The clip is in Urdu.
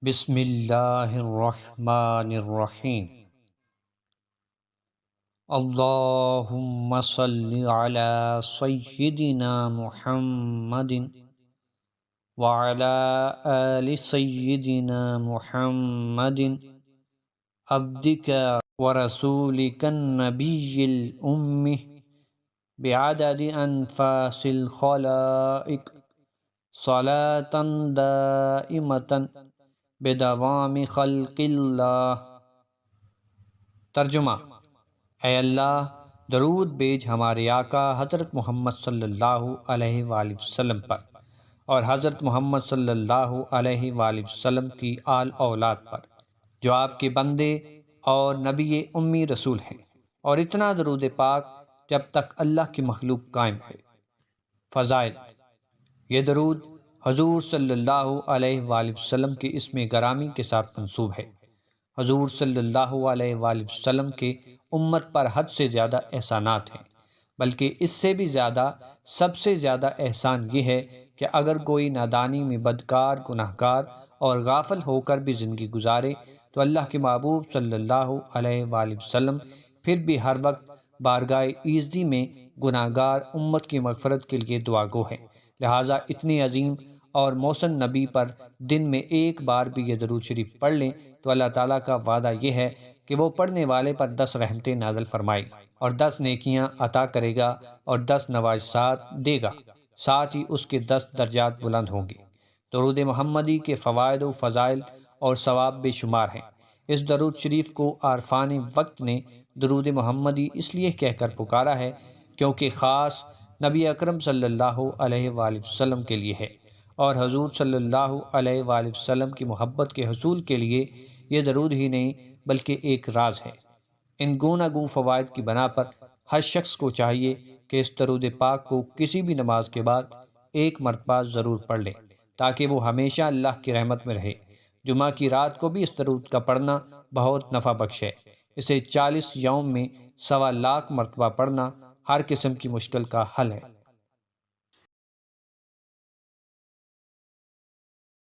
بسم اللہ الرحمن الرحیم۔ اللہم صلی علی سیدنا محمد وعلی آل سیدنا محمد عبدک ورسولک النبی الأمی بعدد انفاس الخلائق صلاة دائمة بدوام خلق اللہ۔ ترجمہ: اے اللہ، درود بھیج ہمارے آقا حضرت محمد صلی اللہ علیہ وآلہ وسلم پر اور حضرت محمد صلی اللہ علیہ وآلہ وسلم کی آل اولاد پر، جو آپ کے بندے اور نبی امی رسول ہیں، اور اتنا درود پاک جب تک اللہ کی مخلوق قائم ہے۔ فضائل: یہ درود حضور صلی اللہ علیہ وآلہ وسلم کے اسم گرامی کے ساتھ منسوب ہے۔ حضور صلی اللہ علیہ وآلہ وسلم کے امت پر حد سے زیادہ احسانات ہیں، بلکہ اس سے بھی زیادہ، سب سے زیادہ احسان یہ ہے کہ اگر کوئی نادانی میں بدکار، گناہگار اور غافل ہو کر بھی زندگی گزارے تو اللہ کے محبوب صلی اللہ علیہ وآلہ وسلم پھر بھی ہر وقت بارگاہ ایزدی میں گناہگار امت کی مغفرت کے لیے دعا گو ہے۔ لہٰذا اتنی عظیم اور محسن نبی پر دن میں ایک بار بھی یہ درود شریف پڑھ لیں تو اللہ تعالیٰ کا وعدہ یہ ہے کہ وہ پڑھنے والے پر 10 رحمتیں نازل فرمائے گا اور 10 نیکیاں عطا کرے گا اور 10 نوازشات دے گا، ساتھ ہی اس کے 10 درجات بلند ہوں گے۔ درود محمدی کے فوائد و فضائل اور ثواب بے شمار ہیں۔ اس درود شریف کو عارفان وقت نے درود محمدی اس لیے کہہ کر پکارا ہے کیونکہ خاص نبی اکرم صلی اللہ علیہ وآلہ وسلم کے لیے ہے، اور حضور صلی اللہ علیہ وآلہ وسلم کی محبت کے حصول کے لیے یہ درود ہی نہیں بلکہ ایک راز ہے۔ ان گوناگوں فوائد کی بنا پر ہر شخص کو چاہیے کہ اس درود پاک کو کسی بھی نماز کے بعد ایک مرتبہ ضرور پڑھ لے تاکہ وہ ہمیشہ اللہ کی رحمت میں رہے۔ جمعہ کی رات کو بھی اس درود کا پڑھنا بہت نفع بخش ہے۔ اسے 40 یوم میں 1.25 لاکھ مرتبہ پڑھنا ہر قسم کی مشکل کا حل ہے۔